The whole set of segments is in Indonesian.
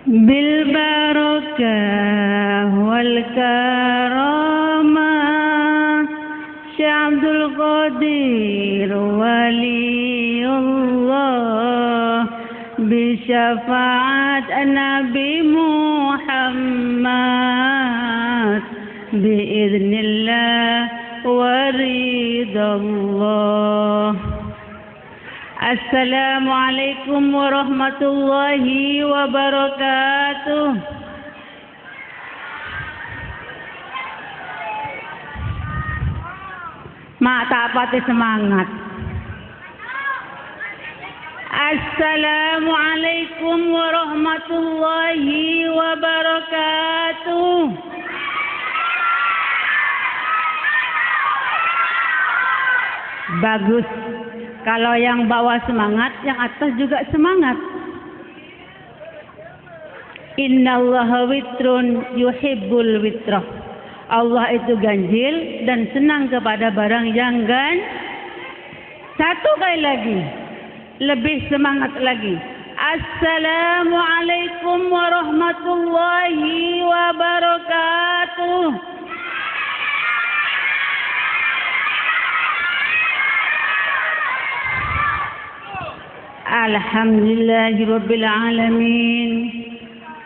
بالبركة والكرامة شيخ عبد القادر ولي الله بشفاعة النبي محمد بإذن الله ورضا الله. Assalamualaikum warahmatullahi wabarakatuh. Mak tak pati semangat. Assalamualaikum warahmatullahi wabarakatuh. Bagus. Kalau yang bawah semangat, yang atas juga semangat. Innallaha witrun yuhibbul witrah. Allah itu ganjil dan senang kepada barang yang Satu kali lagi. Lebih semangat lagi. Assalamualaikum warahmatullahi wabarakatuh. Alhamdulillahi Rabbil Alamin.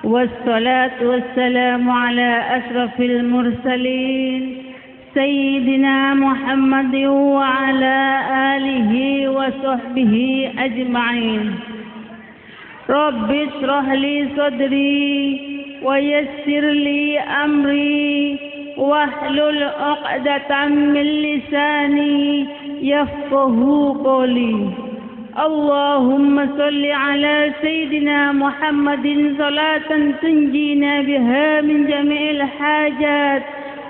Wassalatu wassalamu ala asrafil mursalin Sayyidina Muhammadin wa ala alihi wa sahbihi ajma'in. Rabbi shrah li sadri wa yassir li amri wahlul 'uqdatam min lisani yafqahu qawli. Allahumma salli ala Sayyidina Muhammadin salatan tunjina biha min jami'il hajat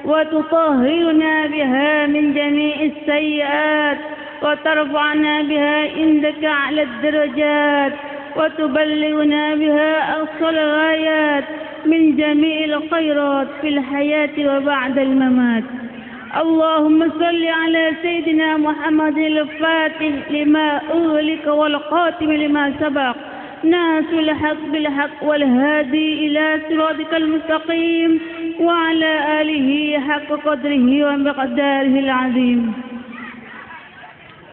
wa tutahhiruna biha min jami'is sayyiat wa tarfa'na biha indaka 'ala ad-darajat wa tuballighuna biha aqsal ghayat min jami'il khairat fil hayati wa ba'da al-mamat. اللهم صل على سيدنا محمد الفاتح لما أغلق والخاتم لما سبق ناصر الحق بالحق والهادي إلى صراطك المستقيم وعلى آله حق قدره ومقداره العظيم.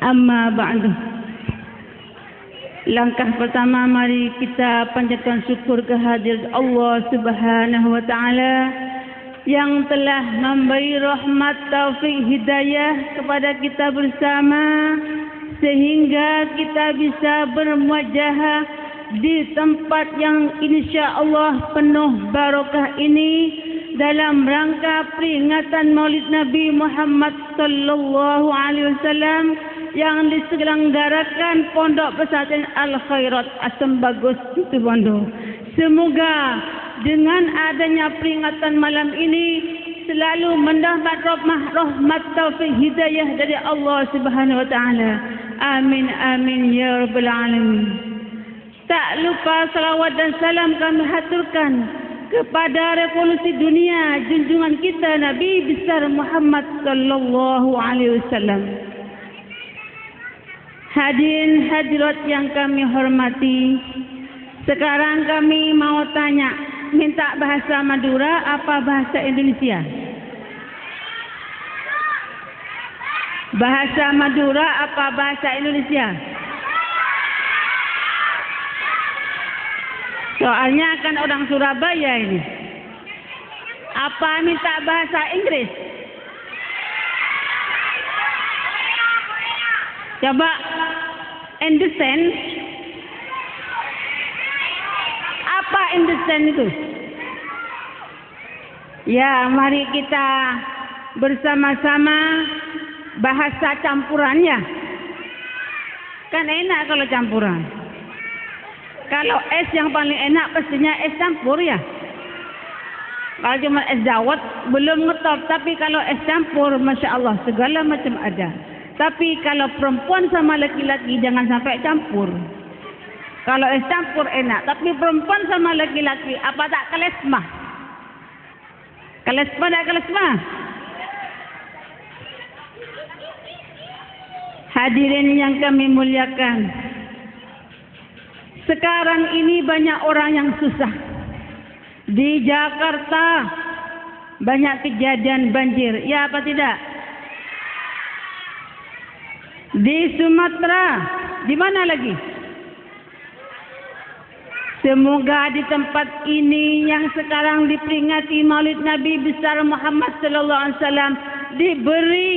أما بعد. Langkah pertama, mari kita panjatkan syukur kehadirat Allah Subhanahu wa taala yang telah memberi rahmat, taufik, hidayah kepada kita bersama sehingga kita bisa bermuajahah di tempat yang insya-Allah penuh barokah ini dalam rangka peringatan Maulid Nabi Muhammad sallallahu alaihi wasallam yang diselenggarakan Pondok Pesantren Al Khairat Asam Bagus Situ Bondo. Semoga dengan adanya peringatan malam ini selalu mendapat rahmat taufik hidayah dari Allah Subhanahu wa taala. Amin amin ya rabbal alamin. Tak lupa salawat dan salam kami haturkan kepada revolusi dunia junjungan kita Nabi besar Muhammad sallallahu alaihi wasallam. Hadirin hadirat yang kami hormati, sekarang kami mau tanya, minta bahasa Madura apa bahasa Indonesia? Bahasa Madura apa bahasa Indonesia? Soalnya kan orang Surabaya ini. Apa minta bahasa Inggris? Coba understand. Apa understand itu? Ya, mari kita bersama-sama bahasa campurannya. Kan enak kalau campuran. Kalau es yang paling enak pastinya es campur ya. Kalau cuma es dawet belum ngetop, tapi kalau es campur Masya Allah segala macam ada. Tapi kalau perempuan sama laki-laki jangan sampai campur. Kalau es campur enak, tapi perempuan sama laki-laki apa tak kelesmah? Kelesmah tak kelesmah? Hadirin yang kami muliakan, sekarang ini banyak orang yang susah. Di Jakarta banyak kejadian banjir, ya apa tidak? Di Sumatera, di mana lagi? Semoga di tempat ini yang sekarang diperingati Maulid Nabi besar Muhammad sallallahu alaihi wasallam diberi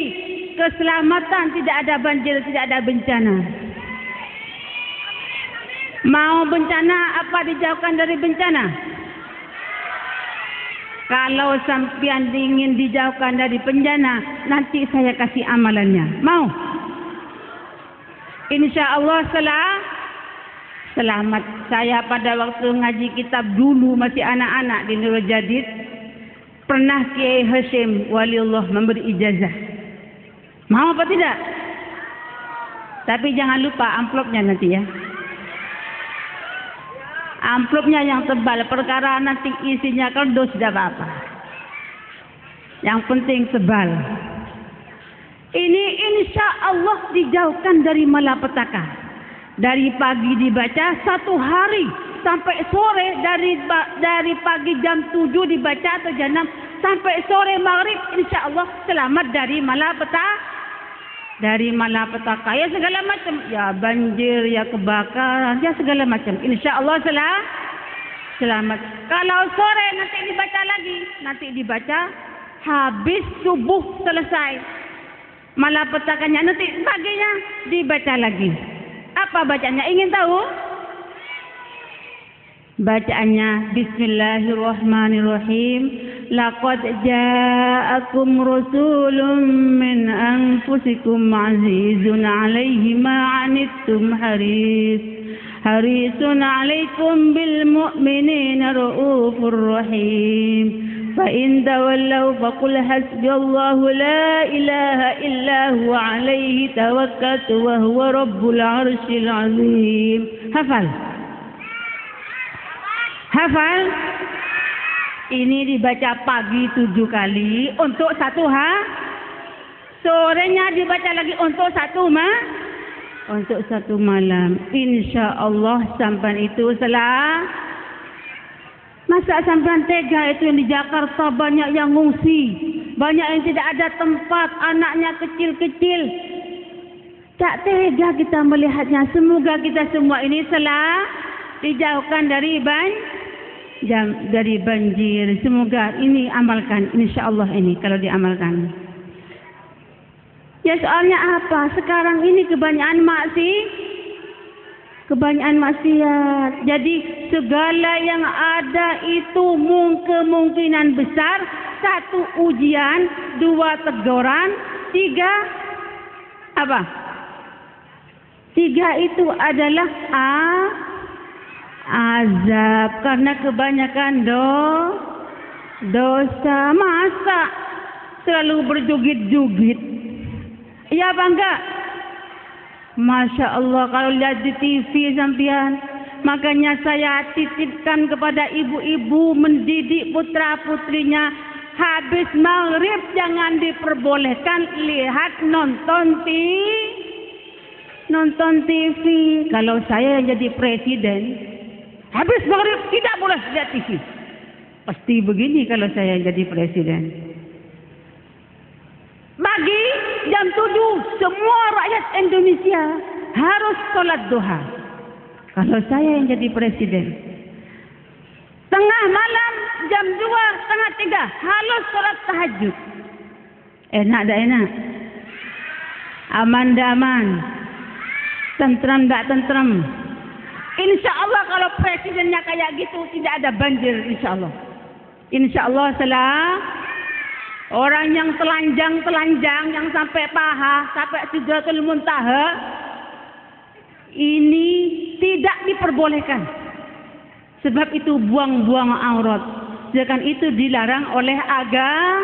keselamatan, tidak ada banjir, tidak ada bencana. Mau bencana apa dijauhkan dari bencana? Kalau sampean ingin dijauhkan dari bencana, nanti saya kasih amalannya. Mau? Insya Allah selamat. Saya pada waktu ngaji kitab dulu masih anak-anak di Nurul Jadid, pernah Kiai Hashim Waliullah memberi ijazah. Mau apa tidak? Tapi jangan lupa amplopnya nanti ya. Amplopnya yang tebal, perkara nanti isinya kardus tidak apa-apa. Yang penting tebal. Ini insya Allah dijauhkan dari malapetaka. Dari pagi dibaca 1 hari sampai sore, dari pagi jam 7 dibaca atau jam 6 sampai sore maghrib, insya Allah selamat dari malapetaka. Dari malapetaka ya segala macam, ya banjir, ya kebakaran, ya segala macam. Insya Allah selamat. Kalau sore nanti dibaca lagi, nanti dibaca habis subuh selesai malapetakanya, nanti paginya dibaca lagi. Apa bacanya? Ingin tahu? Bacaannya Bismillahirrahmanirrahim. Laqad ja'akum rasulun min anfusikum azizun 'alaihi ma 'anittum harisun 'alaikum bil mu'minina raufur rahim. فإن تولوا فقل حسبي الله لا إله إلا هو عليه توكلت وهو رب العرش العظيم. Hafal? Ini dibaca pagi 7 kali untuk 1 hari. Sorenya dibaca lagi untuk 1 malam. Insya Allah sampai itu Masa sampean tega itu yang di Jakarta banyak yang ngungsi, banyak yang tidak ada tempat, anaknya kecil-kecil. Tak tega kita melihatnya. Semoga kita semua ini dijauhkan dari banjir. Semoga ini amalkan, insya Allah ini kalau diamalkan. Ya soalnya apa? Sekarang ini kebanyakan maksiat. Jadi segala yang ada itu kemungkinan besar 1 ujian, 2 teguran, 3 apa? 3 itu adalah azab karena kebanyakan dosa. Masa selalu berjugit-jugit? Iya apa enggak? Masya Allah, kalau lihat di TV sampean, makanya saya titipkan kepada ibu-ibu mendidik putra-putrinya, habis maghrib jangan diperbolehkan lihat nonton TV. Kalau saya yang jadi presiden, habis maghrib tidak boleh lihat TV. Pasti begini kalau saya yang jadi presiden. Pagi jam 7 semua rakyat Indonesia harus sholat duha. Kalau saya yang jadi presiden, tengah malam jam 2, setengah 3 harus sholat tahajud. Enak tak enak? Aman tak aman? Tentram tak tentram? Insya Allah kalau presidennya kayak gitu tidak ada banjir, insya Allah. Insya Allah orang yang telanjang yang sampai paha, sampai Sidratul Muntaha, ini tidak diperbolehkan. Sebab itu buang-buang aurat. Sedangkan itu dilarang oleh agama.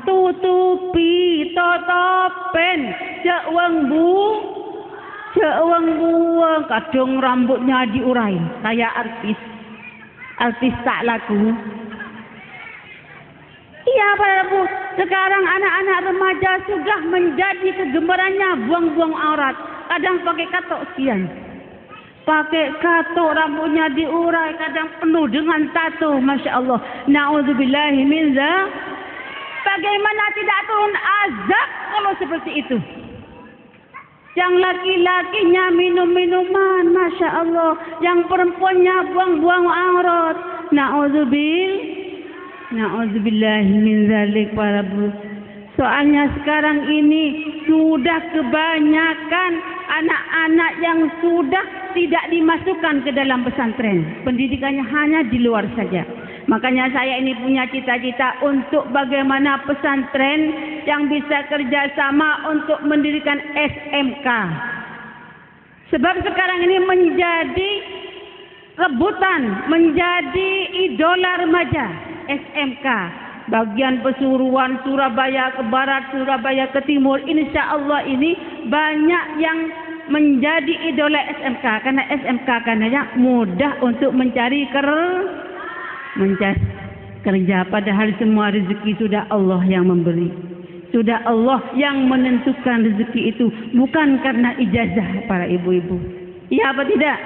Tutupi, totopen, ceweng buang, kadang rambutnya diurai kayak artis tak laku. Iya Pak Bu, sekarang anak-anak remaja sudah menjadi kegemarannya buang-buang aurat. Kadang pakai katok sekian. pakai katok, rambutnya diurai, kadang penuh dengan tato, masya Allah. Na'udzubillahi min dzalik. Bagaimana tidak turun azab kalau seperti itu? Yang laki-lakinya minum minuman, masya Allah. Yang perempuannya buang-buang aurat. Na'udzubillahi min dzalik para Bu. Soalnya sekarang ini sudah kebanyakan anak-anak yang sudah tidak dimasukkan ke dalam pesantren. Pendidikannya hanya di luar saja. Makanya saya ini punya cita-cita untuk bagaimana pesantren yang bisa kerjasama untuk mendirikan SMK. Sebab sekarang ini menjadi rebutan, menjadi idola remaja SMK. Bagian Pesuruan, Surabaya ke barat, Surabaya ke timur, insya Allah ini banyak yang menjadi idola SMK. Karena SMK karena mudah untuk mencari kerja. Padahal semua rezeki sudah Allah yang memberi. Sudah Allah yang menentukan rezeki itu. Bukan karena ijazah para ibu-ibu. Iya apa tidak?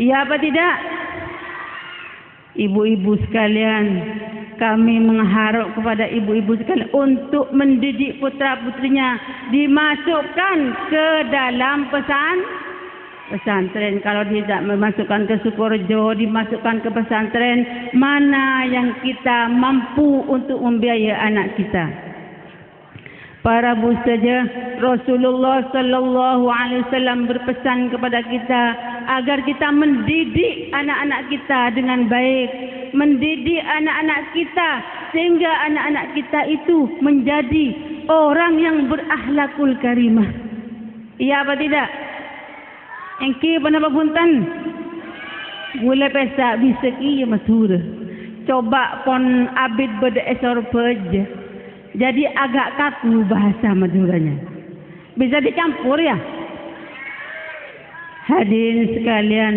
Iya apa tidak? Ibu-ibu sekalian, kami mengharap kepada ibu-ibu sekalian untuk mendidik putra-putrinya dimasukkan ke dalam pesantren. Kalau tidak memasukkan ke Sukorejo, dimasukkan ke pesantren, mana yang kita mampu untuk membiayai anak kita. Para Bu saja, Rasulullah sallallahu alaihi wasallam berpesan kepada kita agar kita mendidik anak-anak kita dengan baik, mendidik anak-anak kita sehingga anak-anak kita itu menjadi orang yang berakhlakul karimah. Iya apa tidak? Engki pernah punten. Gula pesta bisa ki masura. Coba pon abid beda esor peja. Jadi agak kaku bahasa Maduranya. Bisa dicampur ya? Hadirin sekalian,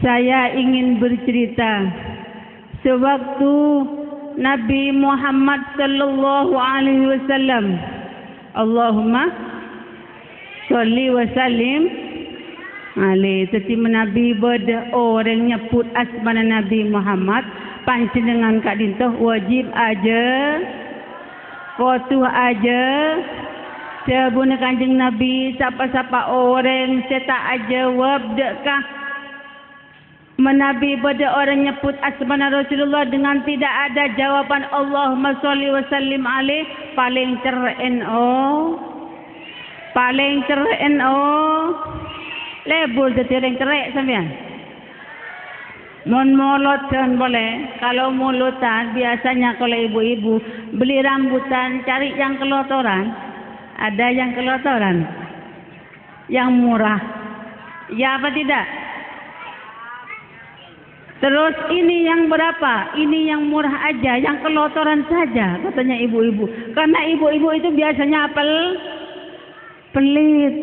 saya ingin bercerita sewaktu Nabi Muhammad sallallahu alaihi wasallam, Allahumma sholli wa sallim alaihi. Tetapi Nabi beda orang nyebut asmana Nabi Muhammad, panjenengan kak dintoh wajib aja, kotuh aja. Sebuna Kanjeng Nabi siapa-siapa orang saya tak jawab dekkah menabi pada orang nyebut asmana Rasulullah dengan tidak ada jawaban Allahumma sholli wa sallim alaih, paling ceren lebur jadi cerek sampean. Mon molotan boleh. Kalau molotan biasanya kalau ibu-ibu beli rambutan cari yang kelotoran. Ada yang kelotoran, yang murah, ya apa tidak? Terus ini yang berapa? Ini yang murah aja, yang kelotoran saja, katanya ibu-ibu. Karena ibu-ibu itu biasanya pelit.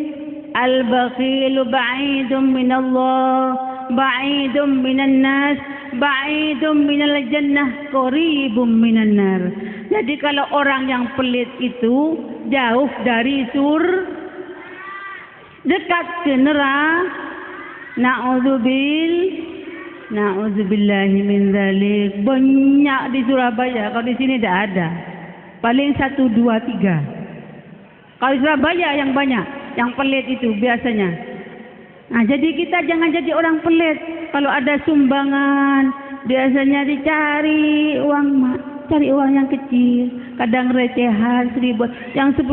Al-bakhilu ba'idum minallah, ba'idum minan nas, ba'idum minal jannah, qaribum minan nar. Jadi kalau orang yang pelit itu jauh dari dekat ke neraka. Na'udzubillahi min dzalik. Banyak di Surabaya, kalau di sini tidak ada. Paling 1, 2, 3. Kalau di Surabaya yang banyak, yang pelit itu biasanya. Nah, jadi kita jangan jadi orang pelit. Kalau ada sumbangan, biasanya dicari uang, cari uang yang kecil, kadang recehan 1.000, yang 10,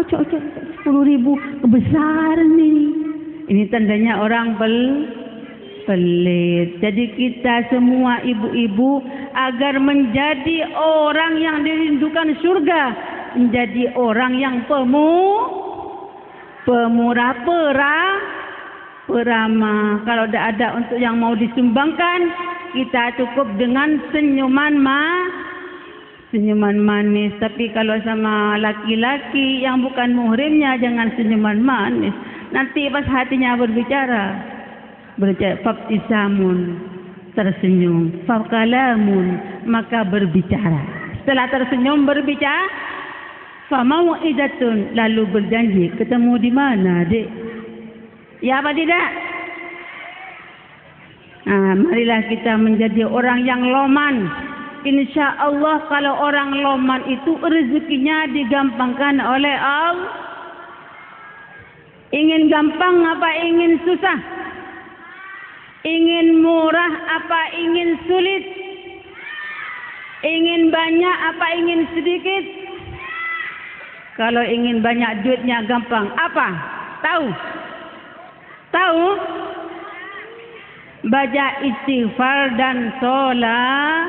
10.000 kebesaran ini. Ini tandanya orang pelit. Jadi kita semua ibu-ibu agar menjadi orang yang dirindukan surga, menjadi orang yang pemurah, peramah. Kalau tidak ada untuk yang mau disumbangkan, kita cukup dengan senyuman manis. Tapi kalau sama laki-laki yang bukan muhrimnya, jangan senyuman manis. Nanti pas hatinya berbicara fabtisamun, tersenyum, fakalamun, maka berbicara. Setelah tersenyum berbicara, famau'idatun, lalu berjanji. Ketemu di mana, Dek? Ya apa tidak? Nah, marilah kita menjadi orang yang loman. Insya Allah kalau orang loman itu rezekinya digampangkan oleh Allah. Ingin gampang apa ingin susah? Ingin murah apa ingin sulit? Ingin banyak apa ingin sedikit? Kalau ingin banyak duitnya gampang. Apa? Tahu? Tahu? Baca istighfar dan sholat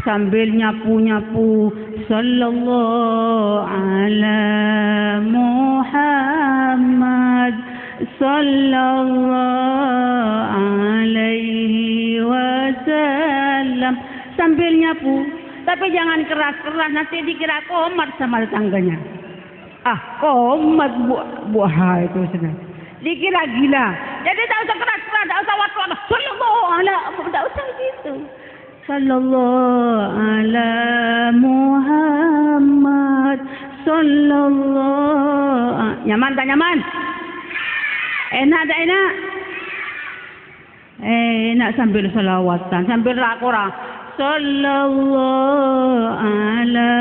sambil nyapu-nyapu. Sallallahu ala Muhammad sallallahu alaihi wasallam. Sambil nyapu. Tapi jangan keras-keras, nanti dikira komat sama tetangganya. Komat buah itu sudah. Dikira gila. Jadi tak usah keras-keras, tak usah wat-wat. Sallallahu ala, tak usah gitu. Sallallahu ala Muhammad sallallahu. Nyaman tak nyaman? Enak tak enak? Enak sambil selawatan, sambil rakora. Sallallahu ala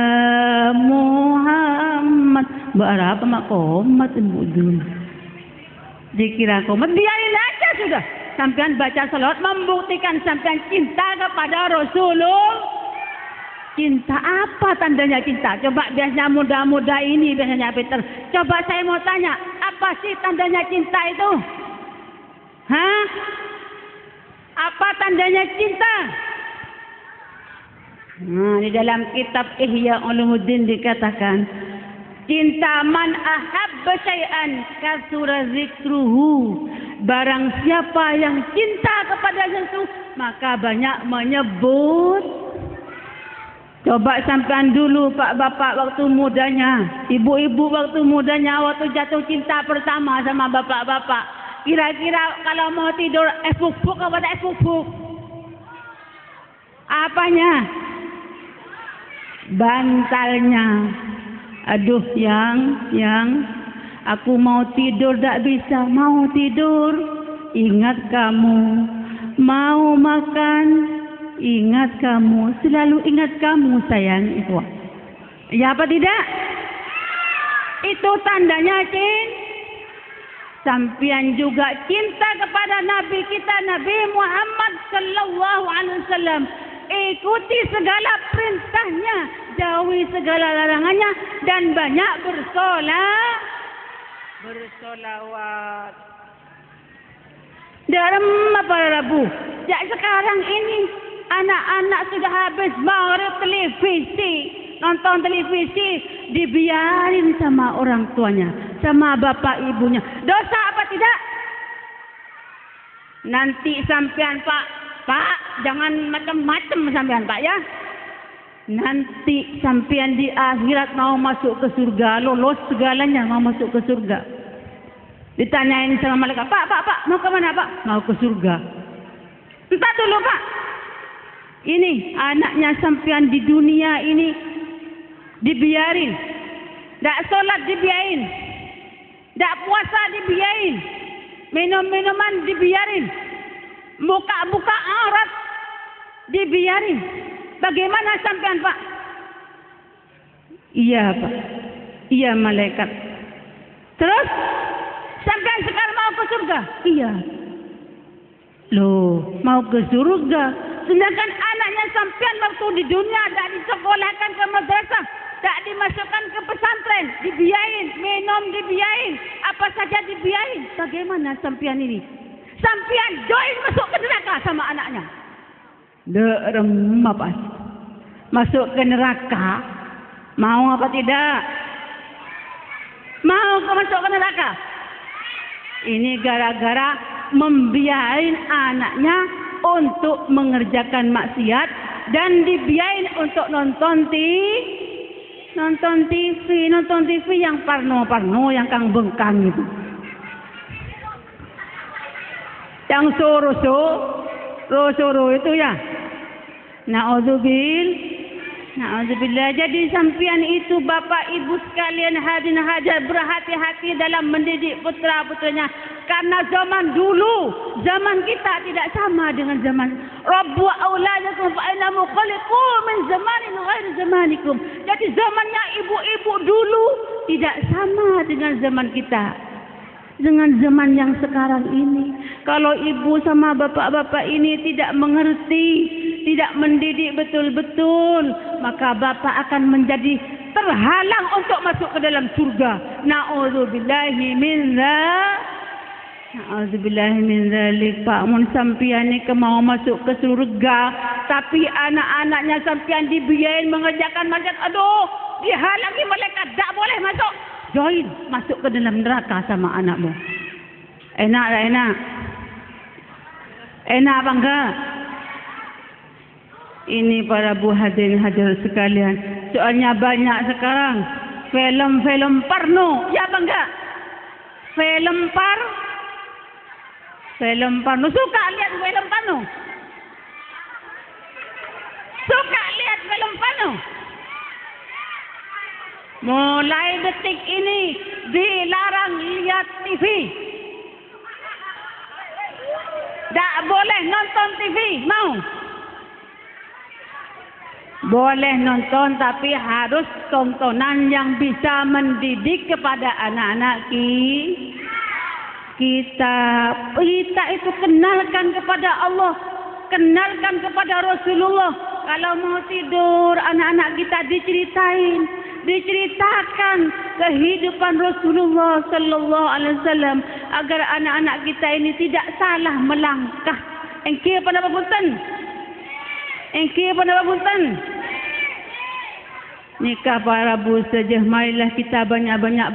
Muhammad. Berapa mak komat ibu dulu? Dikira komat, biarin aja sudah. Sampean baca salawat membuktikan sampean cinta kepada Rasulullah. Cinta apa tandanya cinta? Coba biasanya muda-muda ini, biasanya Peter. Coba saya mau tanya, apa sih tandanya cinta itu? Hah? Apa tandanya cinta? Nah, di dalam kitab Ihya Ulumuddin dikatakan, cinta man ahabba syai'an kasura zikruhu. Barang siapa yang cinta kepada sesuatu, maka banyak menyebut. Coba sampean dulu Pak Bapak waktu mudanya, ibu-ibu waktu mudanya, waktu jatuh cinta pertama sama bapak-bapak. Kira-kira kalau mau tidur fuk-fuk apa tak fuk-fuk? Apanya? Bantalnya. Aduh yang aku mau tidur tak bisa, mau tidur ingat kamu, mau makan ingat kamu, selalu ingat kamu sayang. Itu ya apa tidak? Itu tandanya sampian juga cinta kepada Nabi kita, Nabi Muhammad sallallahu alaihi wasallam. Ikuti segala perintahnya, jauhi segala larangannya, dan banyak bersolawat. Dalam para Rabu, sejak sekarang ini anak-anak sudah habis maghrib televisi, nonton televisi, dibiarin sama orang tuanya, sama bapak ibunya. Dosa apa tidak? Nanti sampean Pak, jangan macam-macam sampean Pak ya. Nanti sampean di akhirat mau masuk ke surga, lolos segalanya, mau masuk ke surga. Ditanyain sama malaikat, Pak, mau ke mana Pak? Mau ke surga. Entah dulu Pak. Ini anaknya sampean di dunia ini dibiarin. Tak sholat dibiarin. Tak puasa dibiarin. Minum-minuman dibiarin. Buka-buka aurat dibiarin. Bagaimana sampean Pak? Iya Pak. Iya malaikat. Terus sampean sekarang mau ke surga? Iya. Loh, mau ke surga? Sedangkan anaknya sampean waktu di dunia tak disekolahkan ke madrasah, tak dimasukkan ke pesantren, dibiayain, minum dibiayain, apa saja dibiayain. Bagaimana sampean ini? Sampean join masuk ke neraka sama anaknya. Derem apa? Masuk ke neraka. Mau apa tidak? Mau masuk ke neraka? Ini gara-gara membiayain anaknya untuk mengerjakan maksiat dan dibiayain untuk nonton TV yang parno yang kang bengkang itu. Yang soro itu ya. Na'udzubillah. Jadi sampian itu Bapak Ibu sekalian hadirin hadirat berhati-hati dalam mendidik putra-putranya. Karena zaman dulu, zaman kita tidak sama dengan zaman Rabbu auladakum fa innahu khaliqu min zamanin ghairi zamanikum. Jadi zamannya ibu-ibu dulu tidak sama dengan zaman kita. Dengan zaman yang sekarang ini. Kalau ibu sama bapak-bapak ini tidak mengerti, tidak mendidik betul-betul, maka bapak akan menjadi terhalang untuk masuk ke dalam surga. Na'udzubillahi min dzalik. Na'udzubillahi min dzalik. Pak mun sampeyan ni mau masuk ke surga, tapi anak-anaknya sampeyan dibiayain mengerjakan macam aduh, dihalangi malaikat, tak boleh masuk. Join masuk ke dalam neraka sama anakmu. Enak tak enak? Enak apa enggak? Ini para bu hadirin hadirat sekalian. Soalnya banyak sekarang film-film porno. Ya apa enggak? Film porno. Suka lihat film porno? Suka lihat film porno? Mulai detik ini dilarang lihat TV. Tak boleh nonton TV, mau? Boleh nonton tapi harus tontonan yang bisa mendidik kepada anak-anak kita. Kita itu kenalkan kepada Allah, kenalkan kepada Rasulullah. Kalau mau tidur, anak-anak kita diceritakan kehidupan Rasulullah sallallahu alaihi wasallam agar anak-anak kita ini tidak salah melangkah. Engke pada punten. Nikah para bu sejah, marilah kita banyak-banyak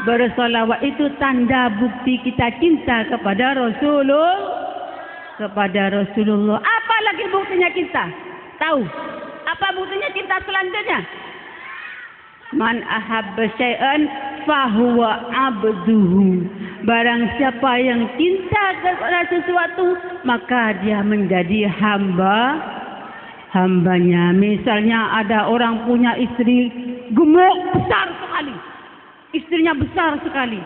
bersolawat. Itu tanda bukti kita cinta kepada Rasulullah. Apa lagi buktinya cinta? Tahu? Apa buktinya cinta selanjutnya? Man ahabba syai'an fahuwa abduhu. Barang siapa yang cinta kepada sesuatu, maka dia menjadi hambanya. Misalnya ada orang punya istri gemuk besar sekali. Istrinya besar sekali.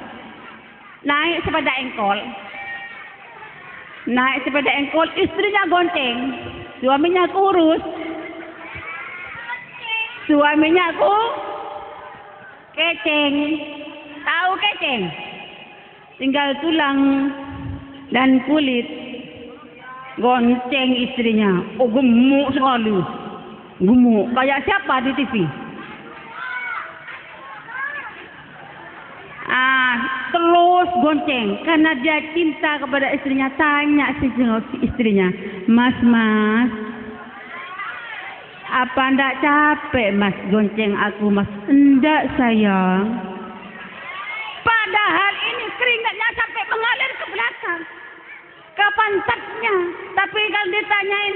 Naik sepeda engkol, istrinya gonceng. Suaminya kurus. Suaminya keceng. Tahu keceng? Tinggal tulang dan kulit. Gonceng istrinya. Oh, gemuk sekali. Gemuk. Kayak siapa di TV? Terus gonceng. Karena dia cinta kepada istrinya. Tanya istrinya. Mas. Apa ndak capek mas gonceng aku mas? Enggak sayang. Padahal ini keringatnya sampai mengalir ke belakang, ke pantatnya. Tapi kalau ditanyain,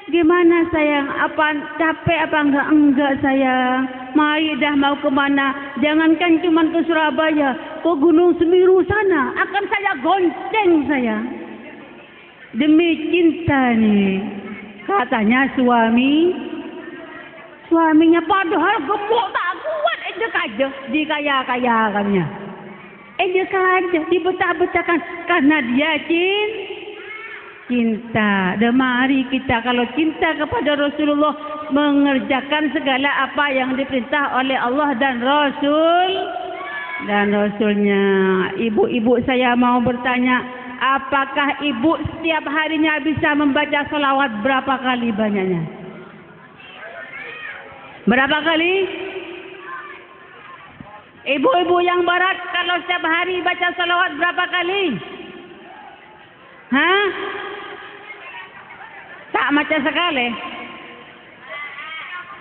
gimana sayang? Apa capek apa enggak? Enggak sayang. Mari dah mau kemana? Jangankan cuma ke Surabaya, ke Gunung Semeru sana akan saya gonceng sayang. Demi cinta nih. Katanya suaminya padahal gemuk tak kuat, ejek aja dikaya-kayakannya. Ejek aja dibetah-betahkan karena dia cinta. Dan mari kita kalau cinta kepada Rasulullah mengerjakan segala apa yang diperintah oleh Allah dan Rasulnya. Ibu-ibu saya mau bertanya, apakah ibu setiap harinya bisa membaca salawat berapa kali banyaknya? Berapa kali? Ibu-ibu yang barat kalau setiap hari baca salawat berapa kali? Tak macam sekali.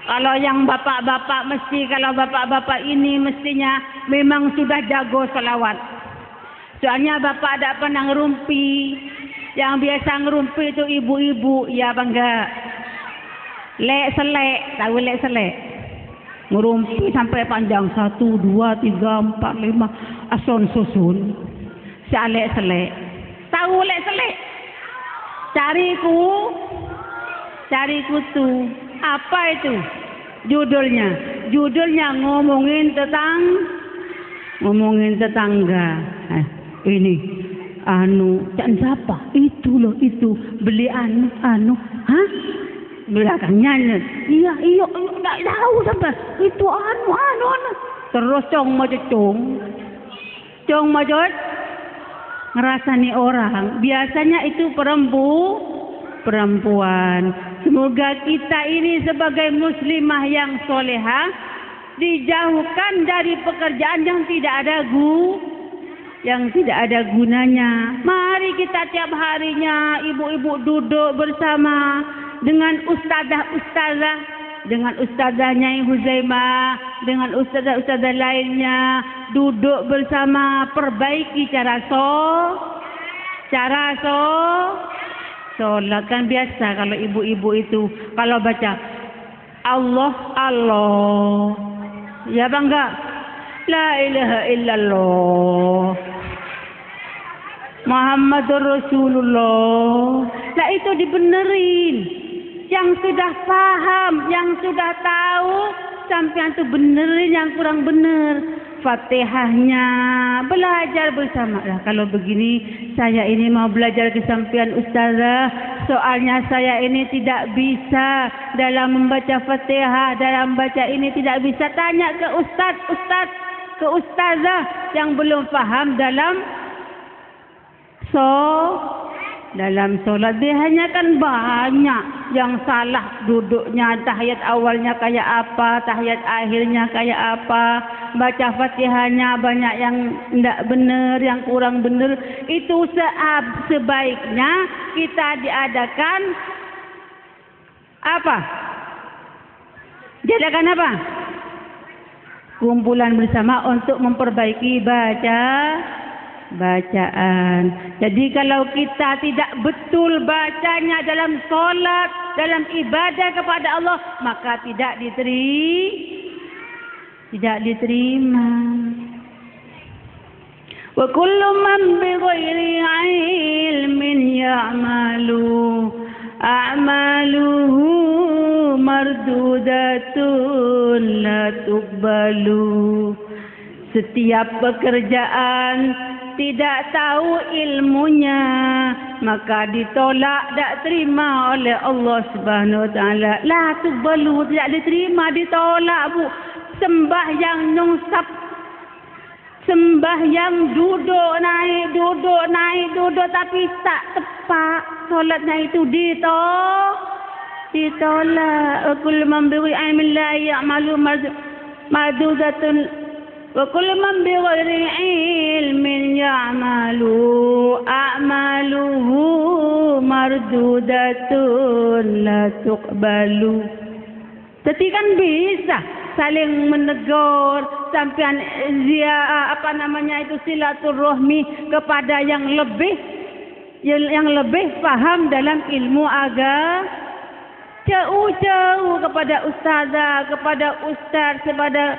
Kalau yang bapak-bapak kalau bapak-bapak ini mestinya memang sudah jago salawat. Soalnya bapak ada pernah ngerumpi. Yang biasa ngerumpi itu ibu-ibu, ya bangga. Lek-selek, tahu lek-selek? Ngerumpi sampai panjang 1, 2, 3, 4, 5 ason susun. Lek-selek. Tahu lek-selek? Cariku tuh. Apa itu? Judulnya ngomongin tetangga. ini Cak siapa? Itu loh, itu beli hah? Belakangnya, iya, tak tahu sampai itu terus cong macet ngerasani orang. Biasanya itu perempuan. Semoga kita ini sebagai muslimah yang solehah dijauhkan dari pekerjaan yang tidak ada gunanya. Mari kita tiap harinya ibu-ibu duduk bersama dengan ustazah, dengan ustazahnya Huzaimah, dengan ustazah lainnya, duduk bersama perbaiki cara sholat. Kan biasa kalau ibu-ibu itu kalau baca Allah ya bangga, la ilaha illallah Muhammadur Rasulullah. Lah itu dibenerin. Yang sudah paham, yang sudah tahu, sampean tuh benerin yang kurang bener. Fatihahnya belajar bersama. Lah kalau begini saya ini mau belajar ke sampean ustazah, soalnya saya ini tidak bisa dalam membaca Fatihah, dalam baca ini tidak bisa. Tanya ke ke ustazah yang belum paham dalam sholat. Dia hanya kan banyak yang salah duduknya, tahiyat awalnya kayak apa, tahiyat akhirnya kayak apa, baca Fatihahnya banyak yang tidak benar, yang kurang benar. Itu sebaiknya kita diadakan apa? Diadakan apa? Kumpulan bersama untuk memperbaiki bacaan. Jadi kalau kita tidak betul bacanya dalam sholat, dalam ibadah kepada Allah, maka tidak diterima. Wa kullu man bighairi ilmin ya'malu a'maluhu mardudatun la tuqbalu. Setiap pekerjaan tidak tahu ilmunya, maka ditolak, tak terima oleh Allah Subhanahu wa taala. La tuqbalu, tidak diterima, ditolak, Bu. Sembahyang nyungsap, sembahyang duduk naik, tapi tak tepat solatnya itu ditolak. Kullu man bi ilmin la ya'malu mardudatun wa kullu man bi ghairi ilmin ya'malu a'maluhu mardudatun la tuqbalu. Jadi kan bisa saling menegur, sampean silaturahmi kepada yang lebih paham dalam ilmu agama. Jauh-jauh kepada ustazah, kepada ustaz, kepada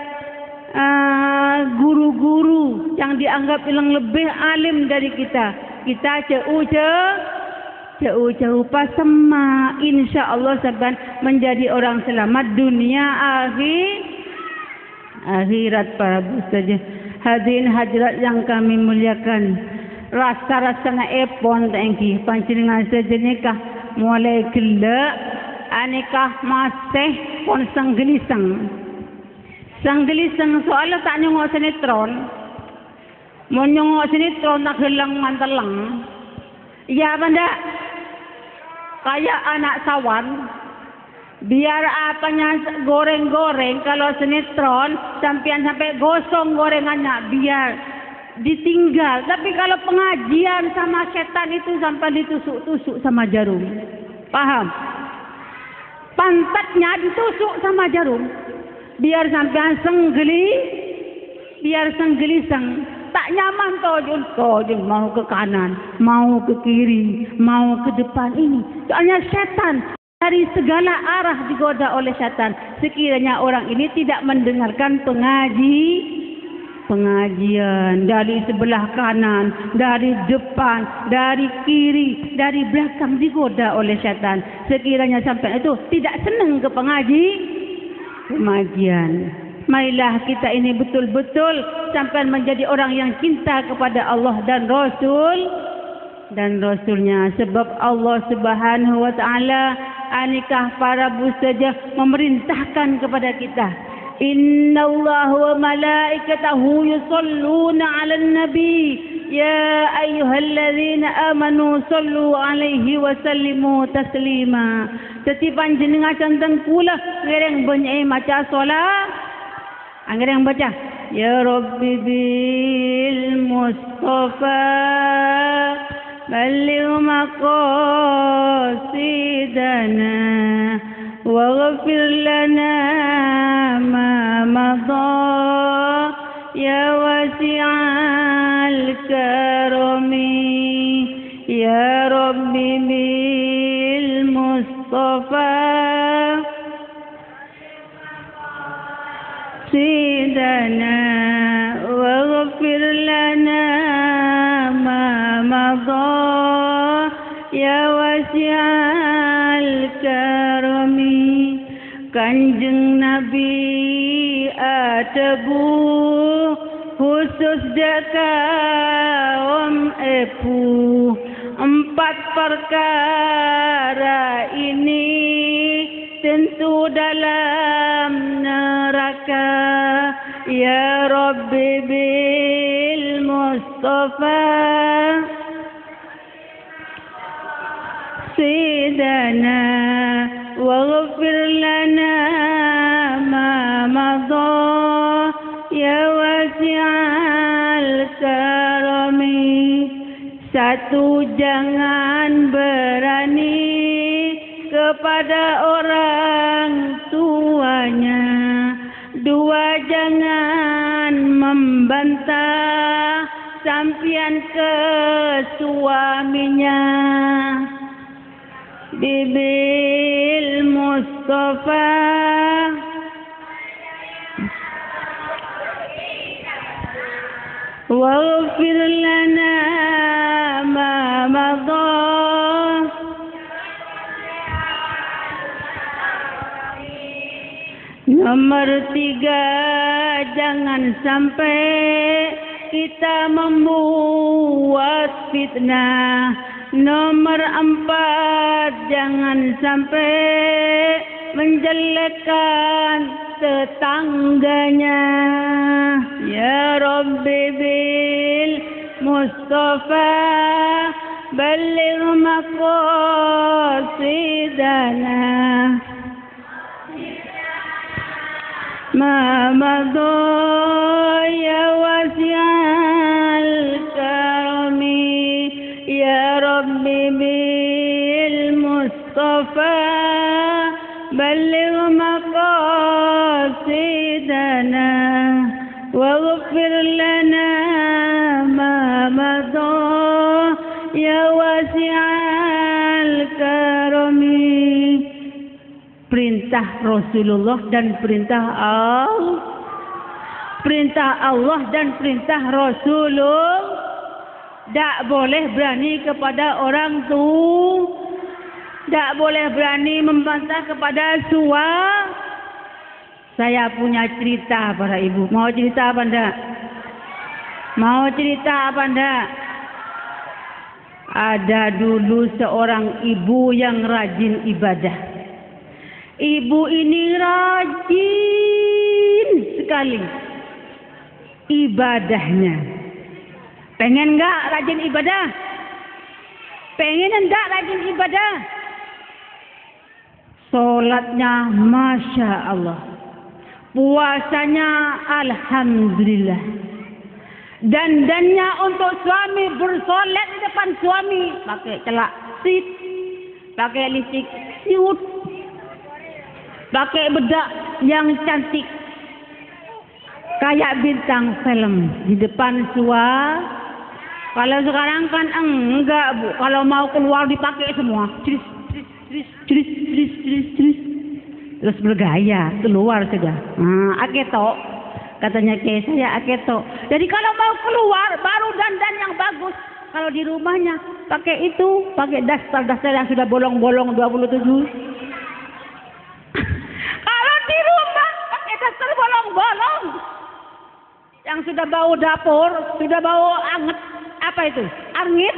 guru-guru yang dianggap yang lebih alim dari kita. Kita jauh-jauh pasema, insya Allah sampai menjadi orang selamat dunia akhirat. Para ustazah hadirin hadirat yang kami muliakan, rasa-rasanya epon tengki pancingan sejenikah mulai gelak anekah masih pon sanggelisang soalnya tak nyongok sinetron. Mau nyongok sinetron tak hilang mantelang. Ya benda kayak anak sawan. Biar apanya goreng-goreng, kalau sinetron sampai gosong gorengannya biar ditinggal. Tapi kalau pengajian sama setan itu sampai ditusuk-tusuk sama jarum. Paham? Pantatnya ditusuk sama jarum. Biar sampai senggelisang. Tak nyaman tojun mau ke kanan, mau ke kiri, mau ke depan ini. Soalnya setan dari segala arah digoda oleh setan. Sekiranya orang ini tidak mendengarkan pengajian dari sebelah kanan, dari depan, dari kiri, dari belakang digoda oleh setan. Sekiranya sampai itu tidak senang ke pengajian, Marilah kita ini betul-betul sampai menjadi orang yang cinta kepada Allah dan Rasulnya. Sebab Allah Subhanahu wa ta'ala anikah para saja memerintahkan kepada kita. Inna Allah wa malaikatahu yusalluna 'alan nabi ya ayyuhalladzina amanu sallu 'alaihi wa sallimu taslima. Tetipan jenengan cantang kula ngereng banyak maca solat. Anggerang baca ya Rabbi bil Mustafa balligh maqasidana waghfir lana ma madha ya wasi'al karami ya Rabbi bil Mustafa sidana waghfir lana ma madha ya wasi'al karami. Kanjeng Nabi atabu khusus dakaum epu 4 perkara ini tentu dalam neraka. Ya Rabbi bil Mustafa sidana waghfir lana ma madha ya wasi'al karami. Satu, jangan berani kepada orang tuanya. 2, jangan membantah sampian ke suaminya. Bibil Mustafa waghfir lana ma madha. Nomor 3, jangan sampai kita membuat fitnah. Nomor 4, jangan sampai menjelekkan tetangganya. Ya Rabbi bil Mustafa balligh maqasidana ma madha ya wasi'al karami. Ya Rabbi bil Mustafa balligh maqasidana waghfir lana ma madha ya wasi'al karami. Perintah Rasulullah dan perintah Allah dan perintah Rasulullah. Tak boleh berani kepada orang tua, tak boleh berani membantah kepada suami. Saya punya cerita para ibu. Mau cerita apa enggak? Mau cerita apa enggak? Ada dulu seorang ibu yang rajin ibadah. Ibu ini rajin sekali ibadahnya. Pengen enggak rajin ibadah? Pengen enggak rajin ibadah? Salatnya Masya Allah. Puasanya Alhamdulillah. Dandannya untuk suami, bersolat di depan suami. Pakai celak sit, pakai lipstik siut, pakai bedak yang cantik. Kayak bintang film di depan suami. Kalau sekarang kan enggak bu. Kalau mau keluar dipakai semua. Terus bergaya keluar saja. Aketo. Katanya kayak saya aketo. Jadi kalau mau keluar baru dandan yang bagus. Kalau di rumahnya pakai itu, pakai daster yang sudah bolong-bolong 27. Kalau di rumah pakai daster bolong-bolong sudah bau dapur, sudah bau anget, apa itu? Arngit.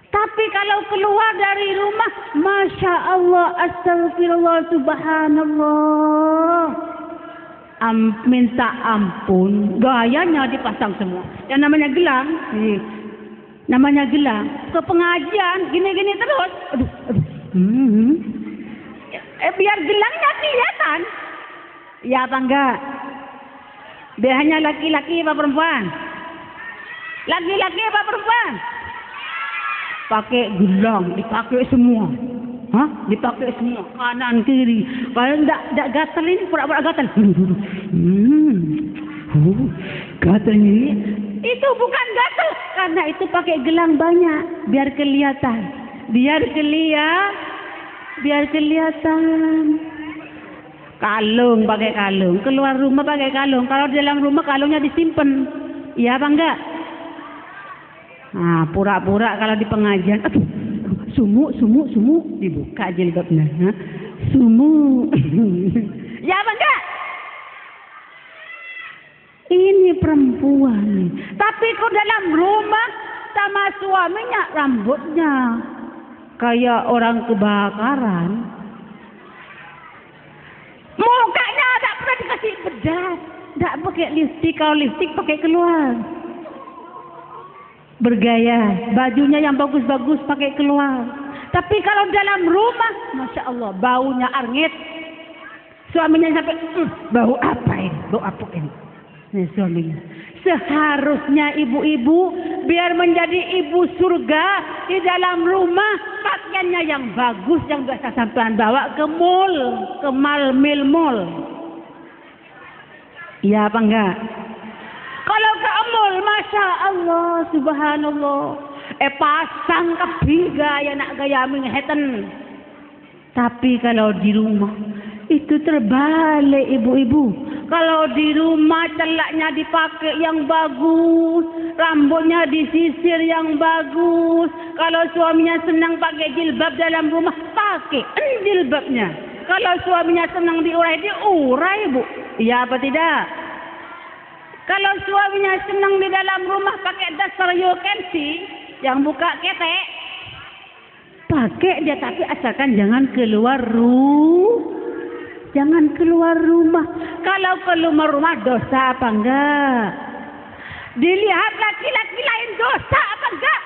Tapi kalau keluar dari rumah, Masya Allah, astagfirullah, subhanallah. Minta ampun, gayanya dipasang semua. Yang namanya gelang, namanya gelang. Ke pengajian, gini-gini terus. Aduh. Biar gelangnya kelihatan. Ya apa enggak? Dia hanya laki-laki apa perempuan? Laki-laki apa perempuan? Pakai gelang, dipakai semua. Hah? Dipakai semua, kanan kiri. Kalau enggak gatal ini pura-pura gatal. Gatal ini itu bukan gatal, karena itu pakai gelang banyak biar kelihatan. Biar kelihatan. Kalung, pakai kalung. Keluar rumah pakai kalung. Kalau di dalam rumah kalungnya disimpan. Iya apa enggak? Nah, pura-pura kalau di pengajian, aduh, sumu, dibuka jilbabnya. Sumu. Ya apa enggak? Ini perempuan. Tapi kok dalam rumah sama suaminya rambutnya kayak orang kebakaran. Mukanya tak pernah dikasih bedak. Tak pakai lipstik, kalau lipstik pakai keluar. Bergaya, bajunya yang bagus-bagus pakai keluar. Tapi kalau dalam rumah, Masya Allah, baunya arngit. Suaminya sampai, bau apa ini? Bau apa ini? Nah, suaminya. Seharusnya ibu-ibu biar menjadi ibu surga di dalam rumah, pakaiannya yang bagus, yang biasa sampean bawa ke mall, ke mall. Iya apa enggak? Kalau ke mall, Masya Allah, subhanallah, pasang kebiga ya nak gaya mengheten. Tapi kalau di rumah itu terbalik ibu-ibu. Kalau di rumah celaknya dipakai yang bagus, rambutnya disisir yang bagus. Kalau suaminya senang pakai jilbab dalam rumah, pakai jilbabnya. Kalau suaminya senang diurai Bu. Iya apa tidak? Kalau suaminya senang di dalam rumah pakai dasar you can see, yang buka ketek, pakai dia, tapi asalkan jangan keluar rumah. Kalau keluar rumah dosa apa enggak? Dilihat laki-laki lain dosa apa enggak?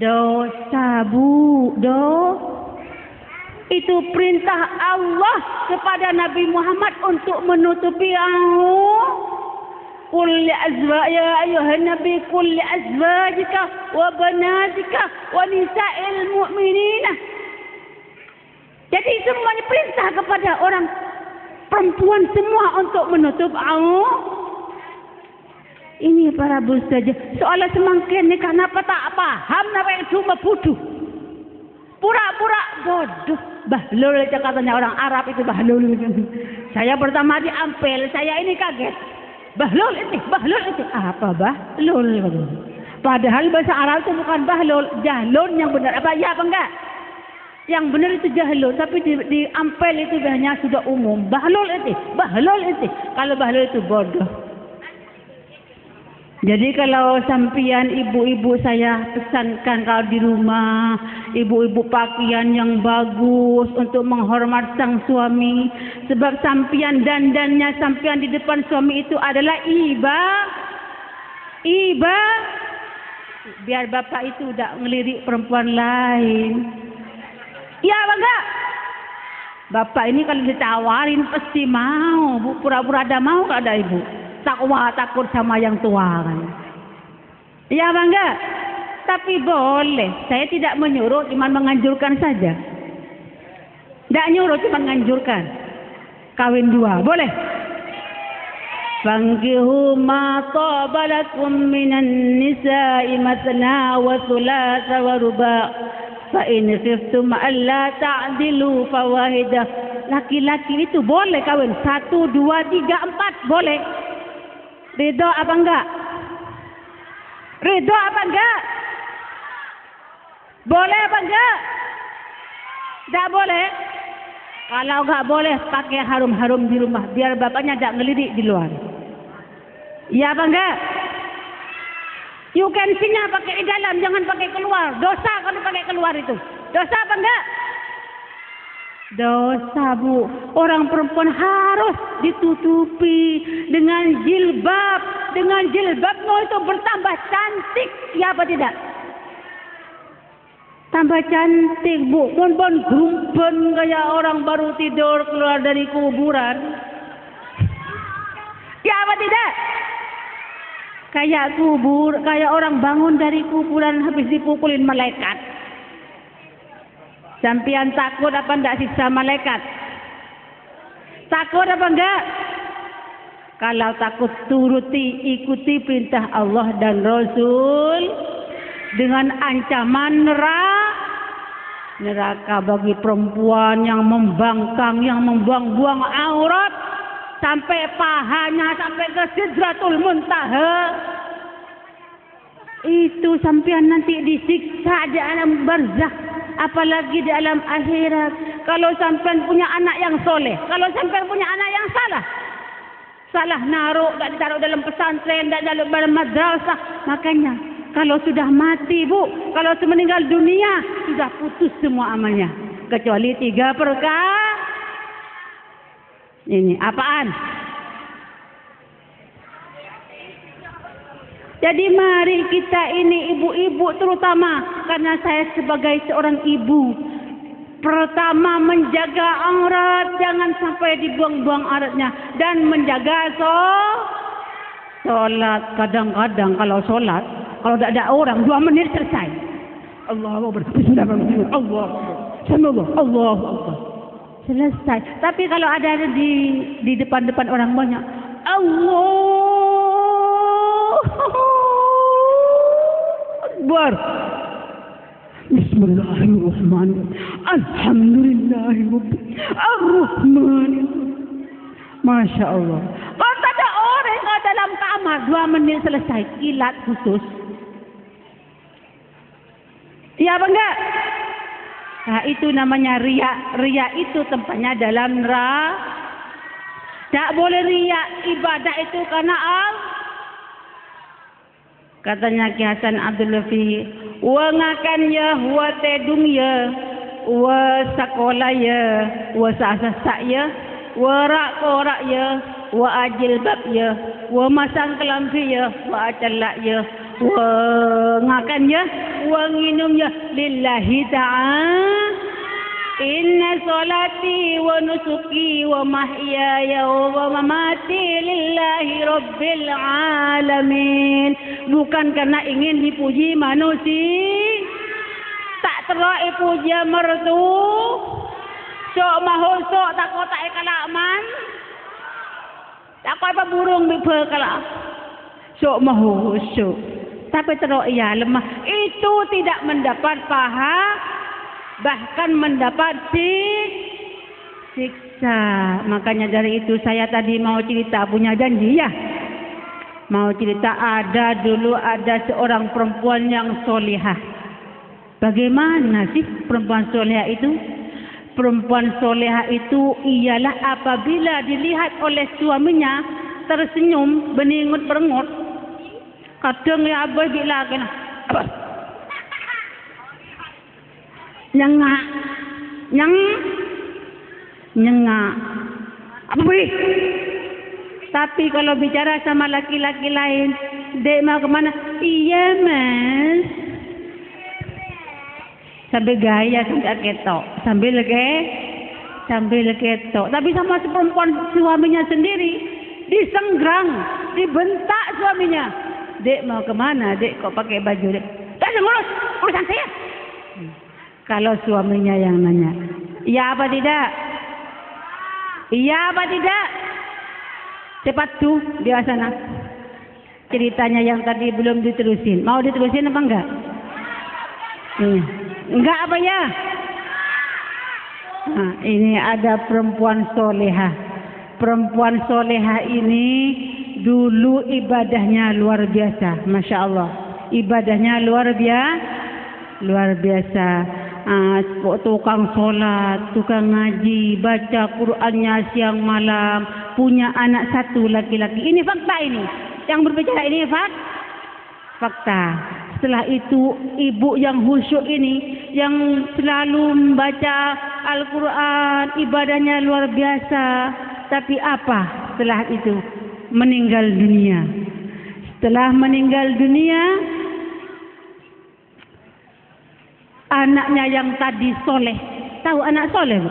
Dosa, Bu. Itu perintah Allah kepada Nabi Muhammad untuk menutupi qul li azwajika ya ayuhan nabi qul li azwajika wa banatika wa nisa'il mu'minina. Jadi semuanya perintah kepada orang perempuan semua untuk menutup ini para bos saja. Soalnya semakin ni kenapa tak paham apa yang cuma bodoh. Pura-pura bodoh. Bahlul katanya orang Arab itu bahlul. Saya pertama di Ampel, saya ini kaget. Bahlul itu. Apa bahlul? Padahal bahasa Arab itu bukan bahlul, jahlun yang benar. Apa ya apa enggak? Yang benar itu jahlun, tapi di Ampel itu hanya sudah umum. Bahlul itu. Kalau bahlul itu bodoh. Jadi kalau sampian ibu-ibu saya pesankan kalau di rumah, ibu-ibu pakaian yang bagus untuk menghormat sang suami. Sebab sampian dandannya sampian di depan suami itu adalah iba. Biar bapak itu tidak ngelirik perempuan lain. Ya enggak? Bapak ini kalau ditawarin pasti mau, Bu. Pura-pura ada mau enggak ada ibu? Takut sama yang tua kan. Ya enggak? Tapi boleh. Saya tidak menyuruh, cuma menganjurkan saja. Tidak nyuruh, cuma menganjurkan. Kawin dua, boleh? Fankihu ma taba lakum minan nisa'i mathna wa thulatha wa ruba' fa in khiftum alla ta'dilu fawahidah. Laki-laki itu boleh kawin 1, 2, 3, 4, boleh. Ridho apa enggak? Boleh apa enggak? Enggak boleh. Kalau enggak boleh pakai harum-harum di rumah biar bapaknya enggak ngelidik di luar. Iya apa enggak? You can see-nya pakai di dalam, jangan pakai keluar. Dosa kalau pakai keluar itu. Dosa apa enggak? Dosa, Bu. Orang perempuan harus ditutupi dengan jilbab. Dengan jilbabmu itu bertambah cantik. Ya apa tidak? Tambah cantik, Bu. Bon-bon gumpen kayak orang baru tidur keluar dari kuburan. Ya apa tidak? Kayak kayak orang bangun dari kuburan habis dipukulin malaikat. Sampian takut apa enggak siksa malaikat? Takut apa enggak? Kalau takut ikuti perintah Allah dan Rasul dengan ancaman neraka bagi perempuan yang membangkang, yang membuang-buang aurat sampai pahanya sampai ke Sidratul Muntaha. Itu sampean nanti disiksa di alam barzakh, apalagi di alam akhirat. Kalau sampean punya anak yang soleh, kalau sampean punya anak yang salah naruh, tak ditaruh dalam pesantren, tak dalam madrasah, makanya kalau sudah mati, Bu, kalau sudah meninggal dunia, sudah putus semua amalnya kecuali 3 perkara. Ini apaan? Jadi mari kita ini ibu-ibu terutama, karena saya sebagai seorang ibu, pertama menjaga aurat, jangan sampai dibuang-buang auratnya, dan menjaga sholat. Kadang-kadang kalau sholat, kalau tidak ada orang 2 menit selesai. Allahu Akbar. Bismillahirrahmanirrahim. Allahu Akbar. Selesai. Tapi kalau ada di depan-depan orang banyak, Allah Akbar. Bismillahirrahmanirrahim. Alhamdulillahirabbil Ar-Rahmanir. Masya Allah. Kalau tak ada orang dalam kamar 2 menit selesai, kilat khusus. Iya apa enggak? Nah, itu namanya riya. Riya itu tempatnya dalam tak boleh riya. Ibadah itu karena katanya Ki Hasan Abdul Lafi, wa ngakan ya, wa tedung ya, wa sekolah ya, wa sasak ya, wa rak korak ya, wa ajil bab ya, wa masang kelampi ya, wa acalak ya, wa ngakan ya, wa nginum ya, lillahi ta'ala. Inna salati wa nusuki wa mahyaya wa mamati lillahi rabbil alamin. Bukan karena ingin dipuji manusia, tak terai puja mertu, sok mahosok tak kotak kalaman, tak apa burung bipa kalak, sok mahosok, tapi terai ya lemah. Itu tidak mendapat pahala, bahkan mendapat siksa. Makanya dari itu saya tadi mau cerita, punya janji ya. Mau cerita, dulu ada seorang perempuan yang solihah. Bagaimana sih perempuan solihah itu? Perempuan solihah itu ialah apabila dilihat oleh suaminya tersenyum, beningut-berengut. Kadang ya abah bila kena nyengak, nyengak. Apa boleh? Tapi kalau bicara sama laki-laki lain, dek mau kemana? Iya mas. Sambil gaya, sambil ketok, sambil ketok. Tapi sama si perempuan suaminya sendiri, disenggrang, dibentak suaminya. Dek mau kemana? Dek kok pakai baju dek? Tak ngurus urusan saya. Kalau suaminya yang nanya, iya apa tidak? Iya apa tidak? Cepat tuh di sana. Ceritanya yang tadi belum diterusin. Mau diterusin apa enggak? Enggak apa ya? Nah, ini ada perempuan solehah. Perempuan solehah ini dulu ibadahnya luar biasa. Masya Allah. Ibadahnya luar biasa. Tukang sholat, tukang ngaji, baca Qur'annya siang malam, punya anak 1 laki-laki. Ini fakta ini. Yang berbicara ini fakta. Setelah itu ibu yang khusyuk ini, yang selalu membaca Al-Quran, ibadahnya luar biasa. Tapi apa setelah itu? Meninggal dunia. Setelah meninggal dunia, anaknya yang tadi soleh. Tahu anak soleh? Bu?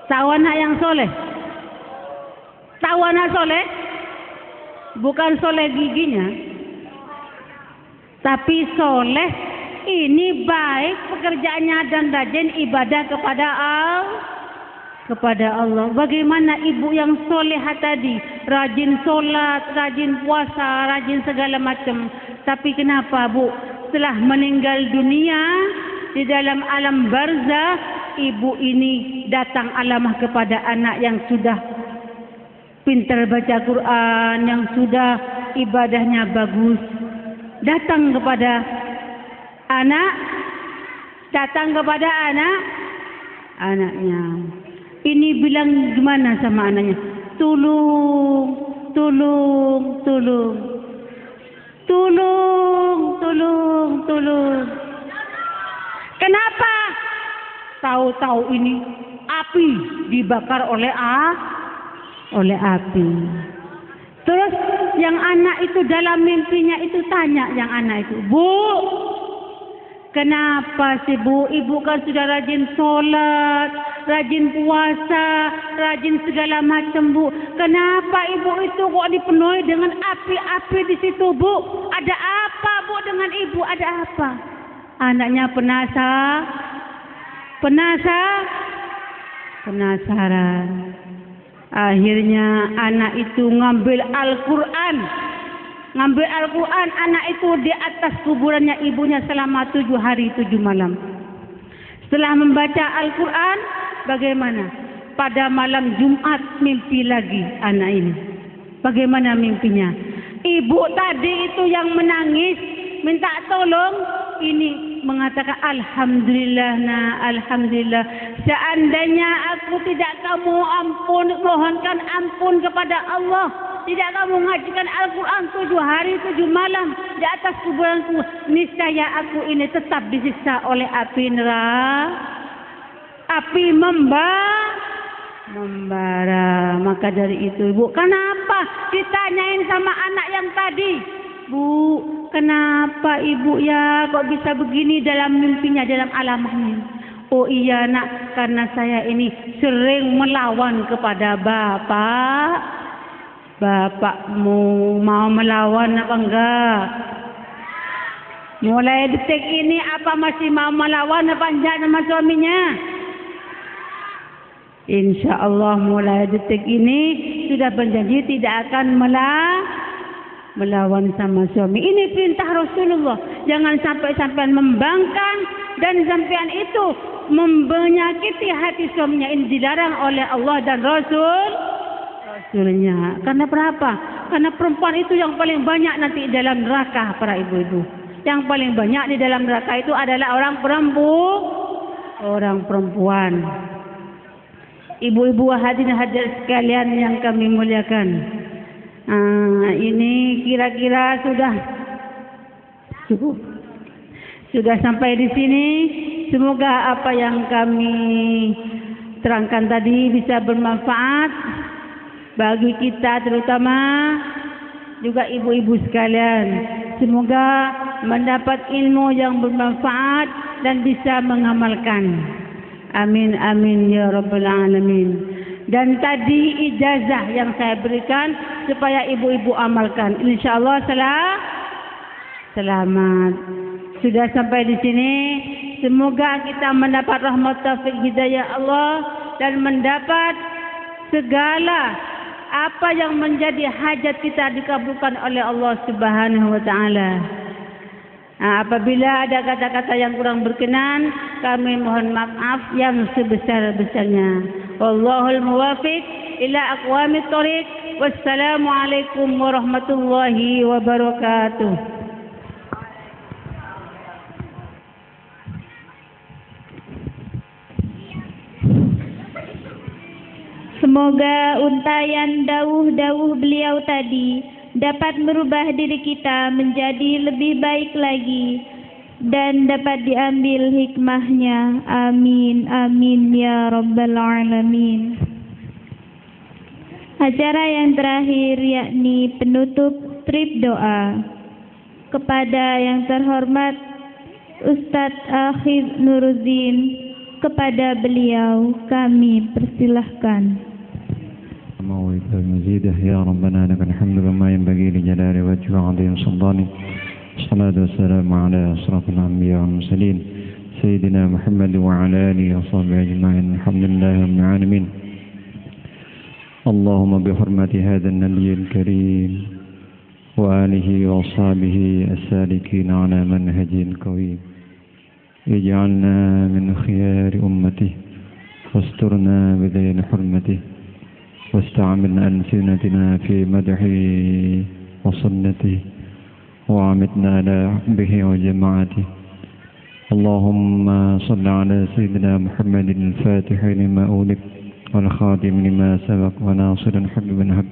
Tahu anak yang soleh? Tahu anak soleh? Bukan soleh giginya, tapi soleh ini baik pekerjaannya dan rajin ibadah kepada Allah. Bagaimana ibu yang solehah tadi, rajin sholat, rajin puasa, rajin segala macam. Tapi kenapa Bu, setelah meninggal dunia di dalam alam barzah, ibu ini datang alamah kepada anak yang sudah pintar baca Quran, yang sudah ibadahnya bagus. Datang kepada anaknya. Ini bilang gimana sama anaknya? Tolong. Kenapa? Tahu-tahu ini api dibakar oleh api. Terus yang anak itu dalam mimpinya itu tanya yang anak itu, Bu, kenapa sih Bu? Ibu kan sudah rajin sholat, rajin puasa, rajin segala macam Bu. Kenapa ibu itu kok dipenuhi dengan api-api di situ Bu? Ada apa Bu dengan ibu? Ada apa? Anaknya penasaran. Akhirnya anak itu ngambil Al-Quran. Anak itu di atas kuburannya ibunya selama 7 hari 7 malam. Setelah membaca Al-Quran, bagaimana? Pada malam Jumat mimpi lagi anak ini. Bagaimana mimpinya? Ibu tadi itu yang menangis, minta tolong. Ini mengatakan alhamdulillah alhamdulillah. Seandainya aku tidak kamu mohonkan ampun kepada Allah, tidak kamu mengajikan Al-Quran 7 hari 7 malam di atas kuburanku, niscaya aku ini tetap disiksa oleh api neraka, api membara. Maka dari itu ibu, kenapa ditanyain sama anak yang tadi? Bu, kenapa ibu ya kok bisa begini dalam mimpinya, dalam alamnya? Oh iya nak, karena saya ini sering melawan kepada bapak. Bapakmu mau melawan apa enggak? Mulai detik ini apa masih mau melawan apa enggak sama suaminya? Insya Allah mulai detik ini sudah berjanji tidak akan melawan sama suami. Ini perintah Rasulullah. Jangan sampai membangkang dan sampean itu menyakiti hati suaminya. Ini dilarang oleh Allah dan Rasulnya. Karena berapa? Karena perempuan itu yang paling banyak nanti dalam neraka, para ibu-ibu. Yang paling banyak di dalam neraka itu adalah orang perempuan. Ibu-ibu hadirin sekalian yang kami muliakan. Ini kira-kira sudah cukup. Sudah sampai di sini. Semoga apa yang kami terangkan tadi bisa bermanfaat bagi kita, terutama juga ibu-ibu sekalian. Semoga mendapat ilmu yang bermanfaat dan bisa mengamalkan. Amin amin ya rabbal alamin. Dan tadi ijazah yang saya berikan supaya ibu-ibu amalkan. Insyaallah selamat. Sudah sampai di sini. Semoga kita mendapat rahmat taufik hidayah Allah dan mendapat segala apa yang menjadi hajat kita dikabulkan oleh Allah Subhanahu wa taala. Apabila ada kata-kata yang kurang berkenan, kami mohon maaf yang sebesar-besarnya. Wallahul muwafiq ila aqwamit thoriq. Wassalamualaikum warahmatullahi wabarakatuh. Semoga untayan dawuh-dawuh beliau tadi dapat merubah diri kita menjadi lebih baik lagi dan dapat diambil hikmahnya. Amin, amin ya rabbal alamin. Acara yang terakhir yakni penutup trip doa. Kepada yang terhormat Ustadz Akhir Nuruddin, kepada beliau kami persilahkan. Ya Rabbana lakal hamdu bima yanbaghi li jalali wajhi wa 'azimi sultani. Wassalatu wassalamu ala asrafil anbiya wal mursalin sayyidina Muhammad wa ala alihi wa sahbihi ajma'in. Alhamdulillahi rabbil alamin. Allahumma bi hurmati hadzal nabiyil karim wa alihi wa sahbihi as-salikin ala manhajil qawim. Ij'alna min khiyari ummatihi wasturna bi dhil hurmatihi واستعمل ألسنتنا في مدحه وسنته وعمتنا على حبه وجماعته. اللهم صل على سيدنا محمد الفاتح لما أولد والخاتم لما سبق وناصر الحق بالحق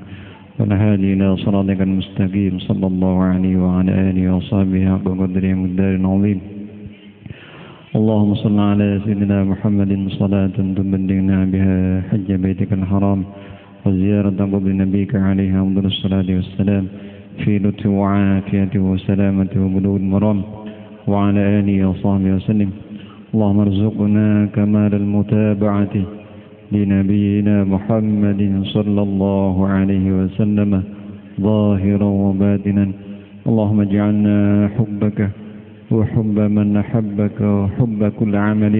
والهادي إلى صراطك المستقيم صلى الله عليه وعلى آله وصحبه حق قدره ومقدار عظيم. اللهم صل على سيدنا محمد صلاة تبلغنا بها حج بيتك الحرام وزيارة قبر نبيك عليه أفضل الصلاة والسلام في لطف وعافيته وسلامته وبلوغ المرام وعلى آله وصحبه وسلم. اللهم ارزقنا كمال المتابعة لنبينا محمد صلى الله عليه وسلم ظاهرا وباطنا. اللهم اجعلنا حبك وحب من أحبك وحب كل عمل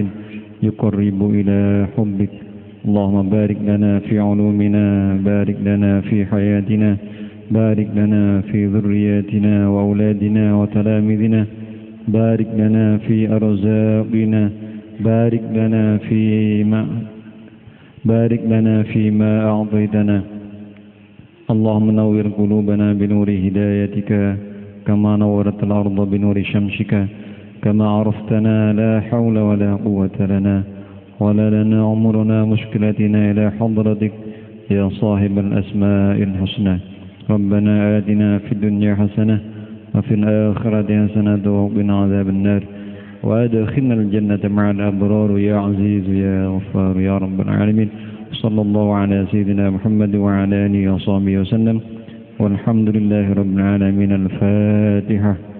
يقرب إلى حبك. اللهم بارك لنا في علومنا، بارك لنا في حياتنا، بارك لنا في ذرياتنا وأولادنا وتلامذنا، بارك لنا في أرزاقنا، بارك لنا فيما أعطيتنا. اللهم نور قلوبنا بنور هدايتك كما نورت الأرض بنور شمسك، كما عرفتنا لا حول ولا قوة لنا ولا لنا عمرنا مشكلتنا إلى حضرتك يا صاحب الأسماء الحسنى. ربنا آتنا في الدنيا حسنة وفي الآخرة حسنة وقنا عذاب النار وأدخلنا الجنة مع الأبرار يا عزيز يا غفار يا رب العالمين. صلى الله على سيدنا محمد وعلى آله وصحبه وسلم والحمد لله رب العالمين. الفاتحة.